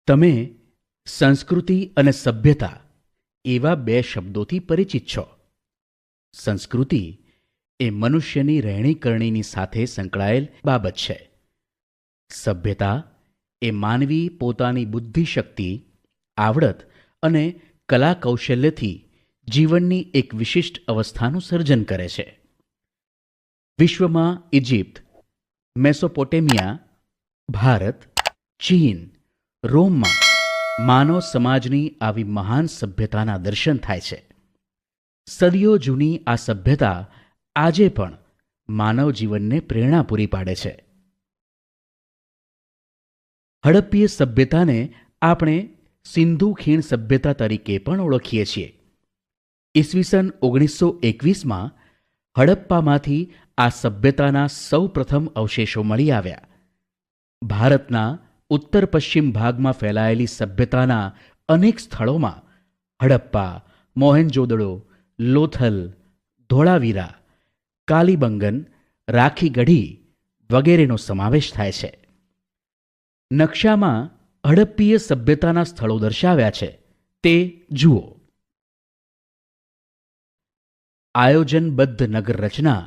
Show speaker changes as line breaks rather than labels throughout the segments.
તમે સંસ્કૃતિ અને સભ્યતા એવા બે શબ્દોથી પરિચિત છો. સંસ્કૃતિ એ મનુષ્યની રહેણીકરણીની સાથે સંકળાયેલ બાબત છે. સભ્યતા એ માનવી પોતાની બુદ્ધિશક્તિ, આવડત અને કલા કૌશલ્યથી જીવનની એક વિશિષ્ટ અવસ્થાનું સર્જન કરે છે. વિશ્વમાં ઇજિપ્ત, મેસોપોટેમિયા, ભારત, ચીન, રોમમાં માનવ સમાજની આવી મહાન સભ્યતાના દર્શન થાય છે. સદીઓ જૂની આ સભ્યતા આજે પણ માનવ જીવનને પ્રેરણા પૂરી પાડે છે. હડપ્પીય સભ્યતાને આપણે સિંધુ ખીણ સભ્યતા તરીકે પણ ઓળખીએ છીએ. ઈસવીસન 1921માં હડપ્પામાંથી આ સભ્યતાના સૌ પ્રથમ અવશેષો મળી આવ્યા. ભારતના ઉત્તર પશ્ચિમ ભાગમાં ફેલાયેલી સભ્યતાના અનેક સ્થળોમાં હડપ્પા, મોહેનજોદડો, લોથલ, ધોળાવીરા, કાલીબંગન, રાખીગઢી વગેરેનો સમાવેશ થાય છે. નકશામાં હડપ્પીય સભ્યતાના સ્થળો દર્શાવ્યા છે, તે જુઓ. આયોજનબદ્ધ નગર રચના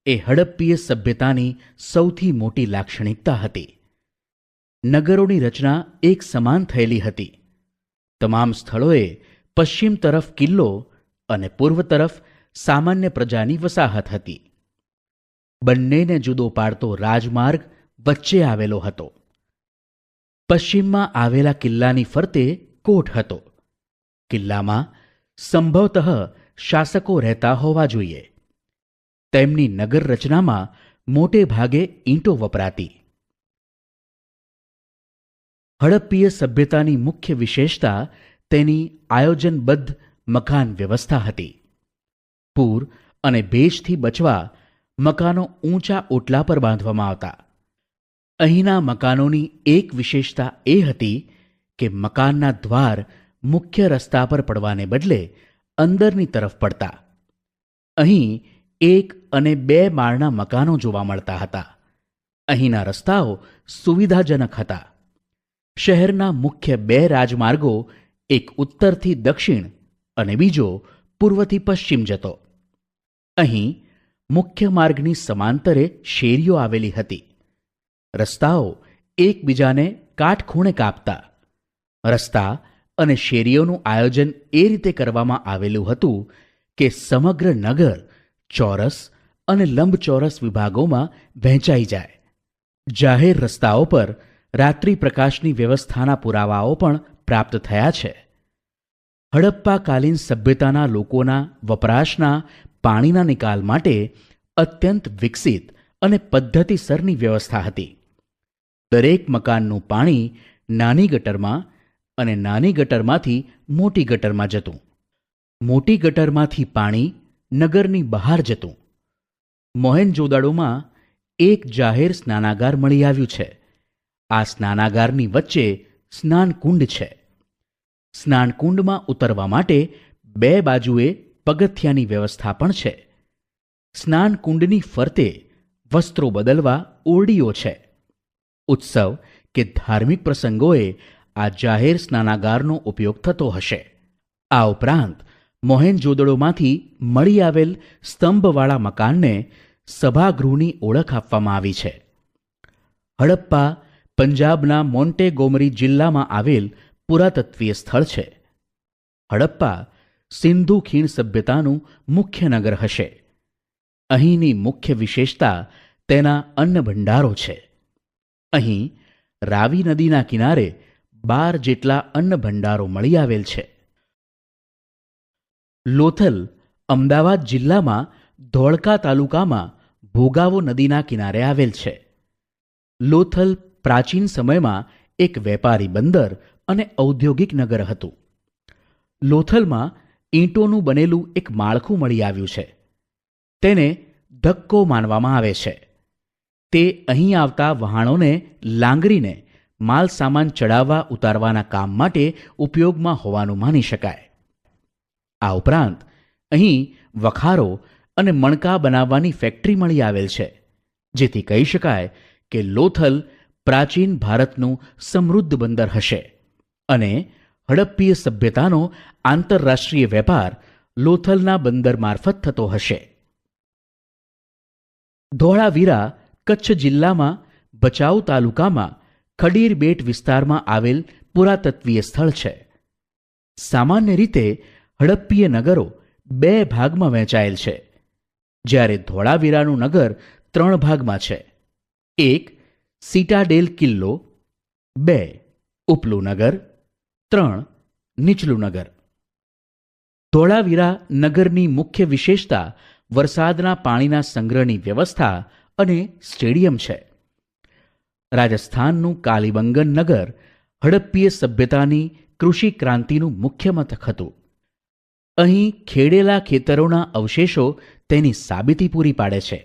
એ હડપ્પીય સભ્યતાની સૌથી મોટી લાક્ષણિકતા હતી. નગરોની રચના એક સમાન થયેલી હતી. તમામ સ્થળોએ પશ્ચિમ તરફ કિલ્લો અને પૂર્વ તરફ સામાન્ય પ્રજાની વસાહત હતી. બંનેને જુદો પાડતો રાજમાર્ગ વચ્ચે આવેલો હતો. પશ્ચિમમાં આવેલા કિલ્લાની ફરતે કોટ હતો. કિલ્લામાં સંભવતઃ શાસકો રહેતા હોવા જોઈએ. તેમની નગર રચનામાં મોટે ભાગે ઈંટો વપરાતી. હડપ્પીય સભ્યતાની મુખ્ય વિશેષતા તેની આયોજનબદ્ધ મકાન વ્યવસ્થા હતી. પૂર અને ભેજથી બચવા મકાનો ઊંચા ઓટલા પર બાંધવામાં આવતા. અહીંના મકાનોની એક વિશેષતા એ હતી કે મકાનના દ્વાર મુખ્ય રસ્તા પર પડવાને બદલે અંદરની તરફ પડતા. અહીં 1 અને 2 માળના મકાનો જોવા મળતા હતા. અહીંના રસ્તાઓ સુવિધાજનક હતા. શહેરના મુખ્ય 2 રાજમાર્ગો, એક ઉત્તરથી દક્ષિણ અને બીજો પૂર્વથી પશ્ચિમ જતો. અહીં મુખ્ય માર્ગની સમાંતરે શેરીઓ આવેલી હતી. રસ્તાઓ એકબીજાને કાટખૂણે કાપતા. રસ્તા અને શેરીઓનું આયોજન એ રીતે કરવામાં આવેલું હતું કે સમગ્ર નગર ચોરસ અને લંબચોરસ વિભાગોમાં વહેંચાઈ જાય. જાહેર રસ્તાઓ પર રાત્રિ પ્રકાશની વ્યવસ્થાના પુરાવાઓ પણ પ્રાપ્ત થયા છે. હડપ્પાકાલીન સભ્યતાના લોકોના વપરાશના પાણીના નિકાલ માટે અત્યંત વિકસિત અને પદ્ધતિસરની વ્યવસ્થા હતી. દરેક મકાનનું પાણી નાની ગટરમાં અને નાની ગટરમાંથી મોટી ગટરમાં જતું. મોટી ગટરમાંથી પાણી નગરની બહાર જતું. મોહેનજોદાડોમાં એક જાહેર સ્નાનાગાર મળી આવ્યું છે. આ સ્નાનાગારની વચ્ચે સ્નાનકુંડ છે. સ્નાનકુંડમાં ઉતરવા માટે 2 બાજુએ પગથિયાની વ્યવસ્થા પણ છે. સ્નાનકુંડની ફરતે વસ્ત્રો બદલવા ઓરડીઓ છે. ઉત્સવ કે ધાર્મિક પ્રસંગોએ આ જાહેર સ્નાનાગારનો ઉપયોગ થતો હશે. આ ઉપરાંત મોહેનજોદડોમાંથી મળી આવેલ સ્તંભવાળા મકાનને સભાગૃહની ઓળખ આપવામાં આવી છે. હડપ્પા પંજાબના મોન્ટેગોમરી જિલ્લામાં આવેલ પુરાતત્વીય સ્થળ છે. હડપ્પા સિંધુ ખીણ સભ્યતાનું મુખ્ય નગર હશે. અહીંની મુખ્ય વિશેષતા તેના અન્ન ભંડારો છે. અહીં રાવી નદીના કિનારે 12 જેટલા અન્ન ભંડારો મળી આવેલ છે. લોથલ અમદાવાદ જિલ્લામાં ધોળકા તાલુકામાં ભોગાવો નદીના કિનારે આવેલ છે. લોથલ પ્રાચીન સમયમાં એક વેપારી બંદર અને ઔદ્યોગિક નગર હતું. લોથલમાં ઈંટોનું બનેલું એક માળખું મળી આવ્યું છે. તેને ધક્કો માનવામાં આવે છે. તે અહીં આવતા વહાણોને લાંગરીને માલ સામાન ચડાવવા ઉતારવાના કામ માટે ઉપયોગમાં હોવાનું માની શકાય. આ ઉપરાંત અહીં વખારો અને મણકા બનાવવાની ફેક્ટરી મળી આવેલ છે, જેથી કહી શકાય કે લોથલ પ્રાચીન ભારતનું સમૃદ્ધ બંદર હશે. અને હડપ્પીય સભ્યતાનો આંતરરાષ્ટ્રીય વેપાર લોથલના બંદર મારફત થતો હશે. ધોળાવીરા કચ્છ જિલ્લામાં ભચાઉ તાલુકામાં ખડીર બેટ વિસ્તારમાં આવેલ પુરાતત્વીય સ્થળ છે. સામાન્ય રીતે હડપ્પીય નગરો 2 ભાગમાં વહેંચાયેલ છે, જ્યારે ધોળાવીરાનું નગર 3 ભાગમાં છે. 1 સિટાડેલ કિલ્લો, 2 ઉપલું નગર, 3 નીચલું નગર. ધોળાવીરા નગરની મુખ્ય વિશેષતા વરસાદના પાણીના સંગ્રહની વ્યવસ્થા અને સ્ટેડિયમ છે. રાજસ્થાનનું કાલીબંગન નગર હડપ્પીય સભ્યતાની કૃષિ ક્રાંતિનું મુખ્ય મથક હતું. અહીં ખેડેલા ખેતરોના અવશેષો તેની સાબિતી પૂરી પાડે છે.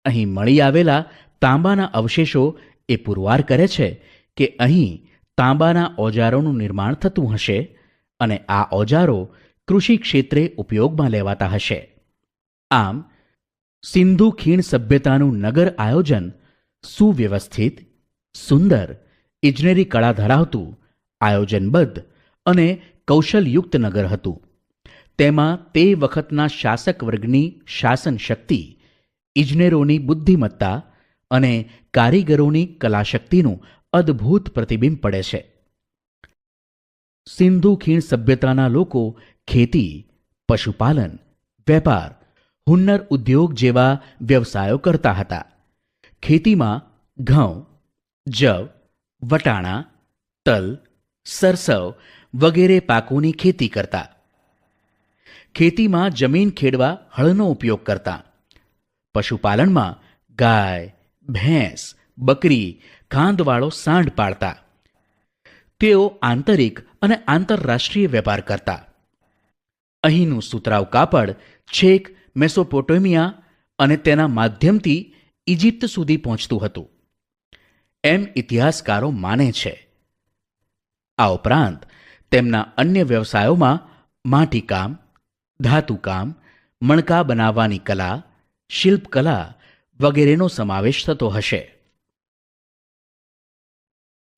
અહીં મળી આવેલા તાંબાના અવશેષો એ પુરવાર કરે છે કે અહીં તાંબાના ઓજારોનું નિર્માણ થતું હશે અને આ ઓજારો કૃષિ ક્ષેત્રે ઉપયોગમાં લેવાતા હશે. આમ સિંધુ ખીણ સભ્યતાનું નગર આયોજન સુવ્યવસ્થિત, સુંદર, ઇજનેરી કળા ધરાવતું, આયોજનબદ્ધ અને કૌશલયુક્ત નગર હતું. તેમાં તે વખતના શાસક વર્ગની શાસન શક્તિ, ઇજનેરોની બુદ્ધિમત્તા અને કારીગરોની કલાશક્તિનું અદ્ભુત પ્રતિબિંબ પડે છે. સિંધુ ખીણ સભ્યતાના લોકો ખેતી, પશુપાલન, વેપાર, હુન્નર ઉદ્યોગ જેવા વ્યવસાયો કરતા હતા. ખેતીમાં ઘઉં, જવ, વટાણા, તલ, સરસવ વગેરે પાકોની ખેતી કરતા. ખેતીમાં જમીન ખેડવા હળનો ઉપયોગ કરતા. પશુપાલનમાં ગાય, ભેંસ, બકરી, ખાંદવાળો સાંઢ પાળતા. તેઓ આંતરિક અને આંતરરાષ્ટ્રીય વેપાર કરતા. અહીંનું સુતરાઉ કાપડ છેક મેસોપોટેમિયા અને તેના માધ્યમથી ઇજિપ્ત સુધી પહોંચતું હતું, એમ ઇતિહાસકારો માને છે. આ ઉપરાંત તેમના અન્ય વ્યવસાયોમાં માટીકામ, ધાતુકામ, મણકા બનાવવાની કલા, શિલ્પકલા વગેરેનો સમાવેશ થતો હશે.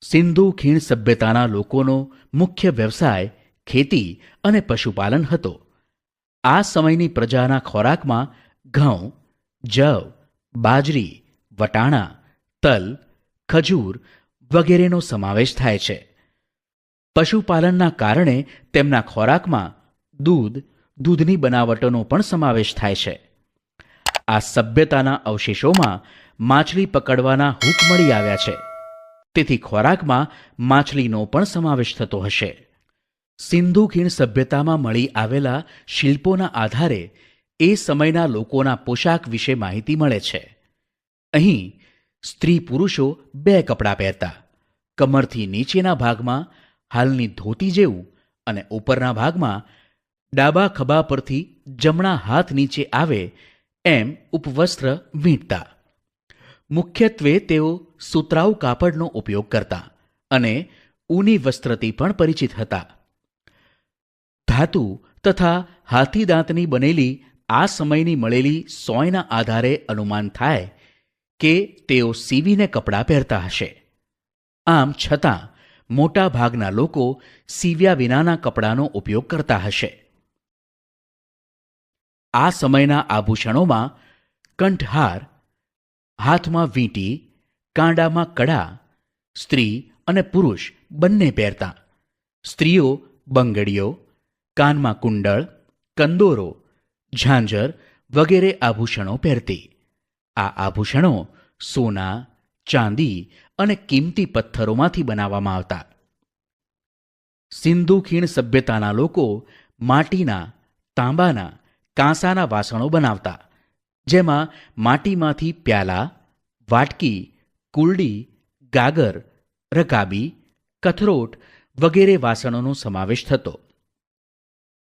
સિંધુ ખીણ સભ્યતાના લોકોનો મુખ્ય વ્યવસાય ખેતી અને પશુપાલન હતો. આ સમયની પ્રજાના ખોરાકમાં ઘઉં, જવ, બાજરી, વટાણા, તલ, ખજૂર વગેરેનો સમાવેશ થાય છે. પશુપાલનના કારણે તેમના ખોરાકમાં દૂધ, દૂધની બનાવટોનો પણ સમાવેશ થાય છે. આ સભ્યતાના અવશેષોમાં માછલી પકડવાના હૂક મળી આવ્યા છે, તેથી ખોરાકમાં માછલીનો પણ સમાવેશ થતો હશે. સિંધુ ખીણ સભ્યતામાં મળી આવેલા શિલ્પોના આધારે એ સમયના લોકોના પોશાક વિશે માહિતી મળે છે. અહીં સ્ત્રી પુરુષો 2 કપડાં પહેરતા. કમરથી નીચેના ભાગમાં હાલની ધોતી જેવું અને ઉપરના ભાગમાં ડાબા ખભા પરથી જમણા હાથ નીચે આવે એમ ઉપવસ્ત્ર વીંટતા. મુખ્યત્વે તેઓ સુતરાઉ કાપડનો ઉપયોગ કરતા અને ઊની વસ્ત્રથી પણ પરિચિત હતા. ધાતુ તથા હાથીદાંતની બનેલી આ સમયની મળેલી સોયના આધારે અનુમાન થાય કે તેઓ સીવીને કપડાં પહેરતા હશે. આમ છતાં મોટા ભાગના લોકો સીવ્યા વિનાના કપડાનો ઉપયોગ કરતા હશે. આ સમયના આભૂષણોમાં કંઠહાર, હાથમાં વીંટી, કાંડામાં કડા સ્ત્રી અને પુરુષ બંને પહેરતા. સ્ત્રીઓ બંગડીઓ, કાનમાં કુંડળ, કંદોરો, ઝાંઝર વગેરે આભૂષણો પહેરતી. આ આભૂષણો સોના, ચાંદી અને કિંમતી પથ્થરોમાંથી બનાવવામાં આવતા. સિંધુ ખીણ સભ્યતાના લોકો માટીના, તાંબાના, કાંસાના વાસણો બનાવતા, જેમાં માટીમાંથી પ્યાલા, વાટકી, કુલડી, ગાગર, રકાબી, કથરોટ વગેરે વાસણોનો સમાવેશ થતો.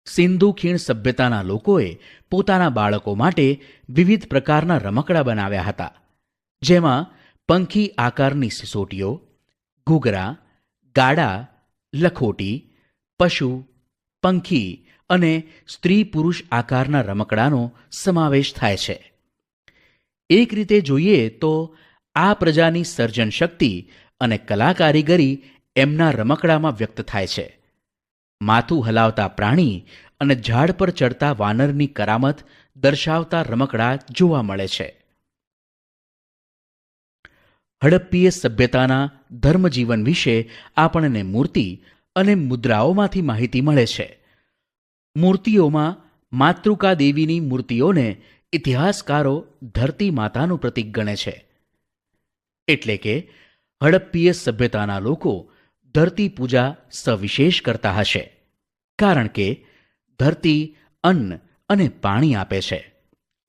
સિંધુ ખીણ સભ્યતાના લોકોએ પોતાના બાળકો માટે વિવિધ પ્રકારના રમકડા બનાવ્યા હતા, જેમાં પંખી આકારની સિસોટીઓ, ઘૂઘરા, ગાડા, લખોટી, પશુ, પંખી અને સ્ત્રી પુરુષ આકારના રમકડાનો સમાવેશ થાય છે. એક રીતે જોઈએ તો આ પ્રજાની સર્જન શક્તિ અને કલા કારીગરી એમના રમકડામાં વ્યક્ત થાય છે. માથું હલાવતા પ્રાણી અને ઝાડ પર ચડતા વાનરની કરામત દર્શાવતા રમકડા જોવા મળે છે. હડપ્પીય સભ્યતાના ધર્મજીવન વિશે આપણને મૂર્તિ અને મુદ્રાઓમાંથી માહિતી મળે છે. મૂર્તિઓમાં માતૃકા દેવીની મૂર્તિઓને ઇતિહાસકારો ધરતી માતાનું પ્રતીક ગણે છે. એટલે કે હડપ્પીય સભ્યતાના લોકો ધરતી પૂજા સવિશેષ કરતા હશે, કારણ કે ધરતી અન્ન અને પાણી આપે છે.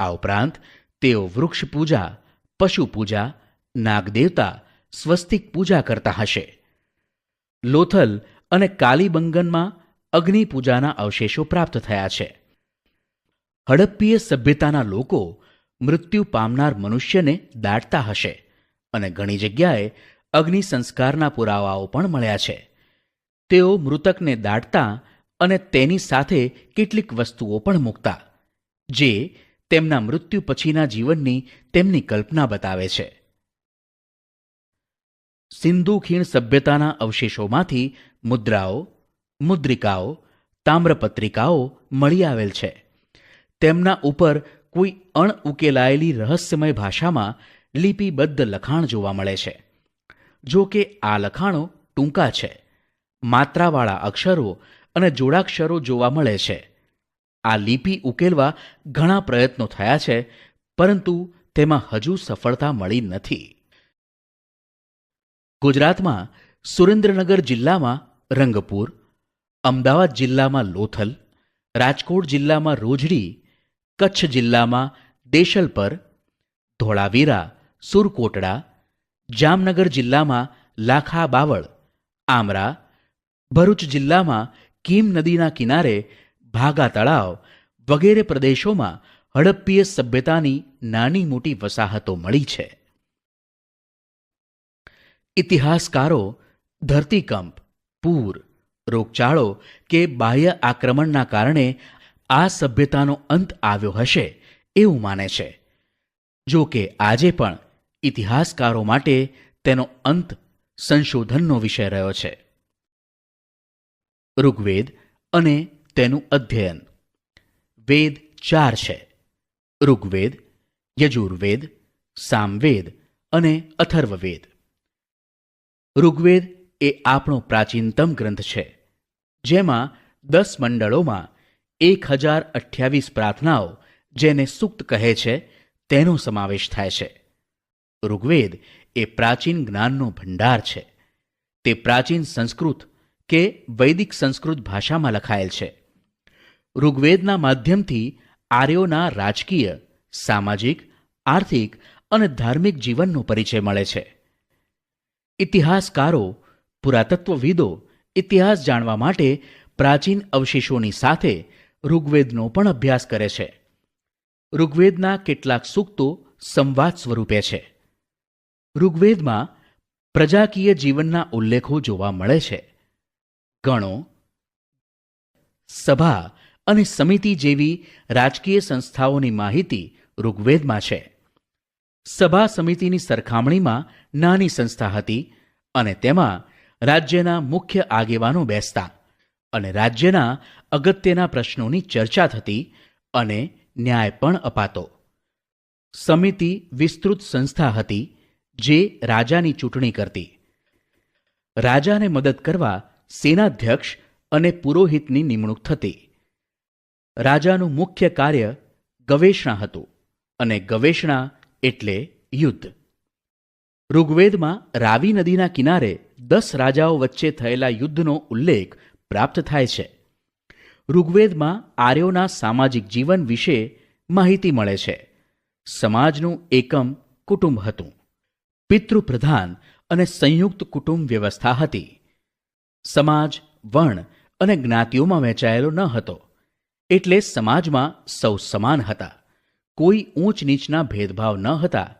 આ ઉપરાંત તેઓ વૃક્ષ પૂજા, પશુ પૂજા, નાગદેવતા, સ્વસ્તિક પૂજા કરતા હશે. લોથલ અને કાલીબંગનમાં અગ્નિ પૂજાના અવશેષો પ્રાપ્ત થયા છે. હડપ્પીય સભ્યતાના લોકો મૃત્યુ પામનાર મનુષ્યને દાટતા હશે અને ઘણી જગ્યાએ અગ્નિ સંસ્કારના પુરાવાઓ પણ મળ્યા છે. તેઓ મૃતકને દાટતા અને તેની સાથે કેટલીક વસ્તુઓ પણ મૂકતા, જે તેમના મૃત્યુ પછીના જીવનની તેમની કલ્પના બતાવે છે. સિંધુ ખીણ સભ્યતાના અવશેષોમાંથી મુદ્રાઓ, મુદ્રિકાઓ, તામ્રપત્રિકાઓ મળી આવેલ છે. તેમના ઉપર કોઈ અણઉકેલાયેલી રહસ્યમય ભાષામાં લિપિબદ્ધ લખાણ જોવા મળે છે. જો કે આ લખાણો ટૂંકા છે, માત્રાવાળા અક્ષરો અને જોડાક્ષરો જોવા મળે છે. આ લિપિ ઉકેલવા ઘણા પ્રયત્નો થયા છે, પરંતુ તેમાં હજુ સફળતા મળી નથી. ગુજરાતમાં સુરેન્દ્રનગર જિલ્લામાં રંગપુર, અમદાવાદ જિલ્લામાં લોથલ, રાજકોટ જિલ્લામાં રોજડી, કચ્છ જિલ્લામાં દેશલપર, ધોળાવીરા, સુરકોટડા, જામનગર જિલ્લામાં લાખા બાવળ, આમરા, ભરૂચ જિલ્લામાં કીમ નદીના કિનારે ભાગા તળાવ વગેરે પ્રદેશોમાં હડપ્પીય સભ્યતાની નાની મોટી વસાહતો મળી છે. ઇતિહાસકારો ધરતીકંપ, પૂર, રોગચાળો કે બાહ્ય આક્રમણના કારણે આ સભ્યતાનો અંત આવ્યો હશે એવું માને છે. જો કે આજે પણ ઇતિહાસકારો માટે તેનો અંત સંશોધનનો વિષય રહ્યો છે. ઋગ્વેદ અને તેનું અધ્યયન. વેદ 4 છે: ઋગ્વેદ, યજુર્વેદ, સામવેદ અને અથર્વવેદ. ઋગ્વેદ એ આપણો પ્રાચીનતમ ગ્રંથ છે, જેમાં 10 મંડળોમાં 1028 પ્રાર્થનાઓ, જેને સૂક્ત કહે છે, તેનો સમાવેશ થાય છે. ઋગ્વેદ એ પ્રાચીન જ્ઞાનનો ભંડાર છે. તે પ્રાચીન સંસ્કૃત કે વૈદિક સંસ્કૃત ભાષામાં લખાયેલ છે. ઋગ્વેદના માધ્યમથી આર્યોના રાજકીય, સામાજિક, આર્થિક અને ધાર્મિક જીવનનો પરિચય મળે છે. ઇતિહાસકારો, પુરાતત્વવિદો ઇતિહાસ જાણવા માટે પ્રાચીન અવશેષોની સાથે ઋગ્વેદનો પણ અભ્યાસ કરે છે. ઋગ્વેદના કેટલાક સૂક્તો સંવાદ સ્વરૂપે છે. ઋગ્વેદમાં પ્રજાકીય જીવનના ઉલ્લેખો જોવા મળે છે. ગણો, સભા અને સમિતિ જેવી રાજકીય સંસ્થાઓની માહિતી ઋગ્વેદમાં છે. સભા સમિતિની સરખામણીમાં નાની સંસ્થા હતી અને તેમાં રાજ્યના મુખ્ય આગેવાનો બેસતા અને રાજ્યના અગત્યના પ્રશ્નોની ચર્ચા થતી અને ન્યાય પણ અપાતો. સમિતિ વિસ્તૃત સંસ્થા હતી જે રાજાની ચૂંટણી કરતી. રાજાને મદદ કરવા સેનાધ્યક્ષ અને પુરોહિતની નિમણૂક થતી. રાજાનું મુખ્ય કાર્ય ગવેષણા હતું અને ગવેષણા એટલે યુદ્ધ. ઋગ્વેદમાં રાવી નદીના કિનારે 10 રાજાઓ વચ્ચે થયેલા યુદ્ધનો ઉલ્લેખ પ્રાપ્ત થાય છે. ઋગ્વેદમાં આર્યોના સામાજિક જીવન વિશે માહિતી મળે છે. સમાજનું એકમ કુટુંબ હતું. પિતૃપ્રધાન અને સંયુક્ત કુટુંબ વ્યવસ્થા હતી. સમાજ વર્ણ અને જ્ઞાતિઓમાં વહેંચાયેલો ન હતો, એટલે સમાજમાં સૌ સમાન હતા. કોઈ ઊંચ નીચના ભેદભાવ ન હતા.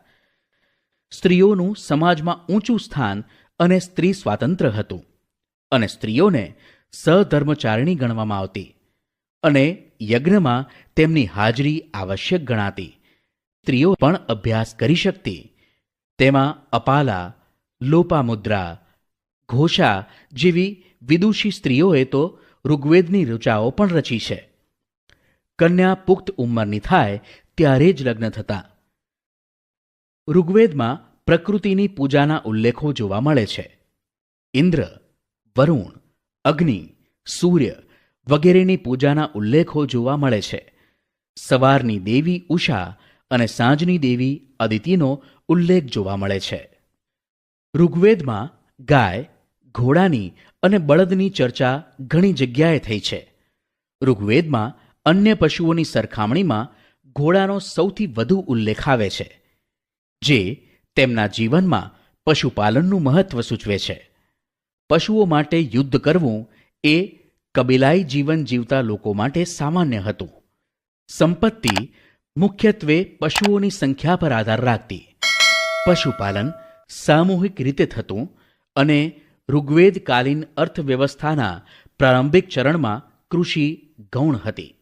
સ્ત્રીઓનું સમાજમાં ઊંચું સ્થાન અને સ્ત્રી સ્વાતંત્ર્ય હતું અને સ્ત્રીઓને સહધર્મચારિણી ગણવામાં આવતી અને યજ્ઞમાં તેમની હાજરી આવશ્યક ગણાતી. સ્ત્રીઓ પણ અભ્યાસ કરી શકતી. તેમાં અપાલા, લોપામુદ્રા, ઘોષા જેવી વિદુષી સ્ત્રીઓએ તો ઋગ્વેદની ઋચાઓ પણ રચી છે. કન્યા પુખ્ત ઉંમરની થાય ત્યારે જ લગ્ન થતા. ઋગ્વેદમાં પ્રકૃતિની પૂજાના ઉલ્લેખો જોવા મળે છે. ઇન્દ્ર, વરુણ, અગ્નિ, સૂર્ય વગેરેની પૂજાના ઉલ્લેખો જોવા મળે છે. સવારની દેવી ઉષા અને સાંજની દેવી અદિતિનો ઉલ્લેખ જોવા મળે છે. ઋગ્વેદમાં ગાય, ઘોડાની અને બળદની ચર્ચા ઘણી જગ્યાએ થઈ છે. ઋગ્વેદમાં અન્ય પશુઓની સરખામણીમાં ઘોડાનો સૌથી વધુ ઉલ્લેખ આવે છે, જે તેમના જીવનમાં પશુપાલનનું મહત્વ સૂચવે છે. પશુઓ માટે યુદ્ધ કરવું એ કબીલાઈ જીવન જીવતા લોકો માટે સામાન્ય હતું. સંપત્તિ મુખ્યત્વે પશુઓની સંખ્યા પર આધાર રાખતી. પશુપાલન સામૂહિક રીતે થતું અને ઋગ્વેદકાલીન અર્થવ્યવસ્થાના પ્રારંભિક ચરણમાં કૃષિ ગૌણ હતી.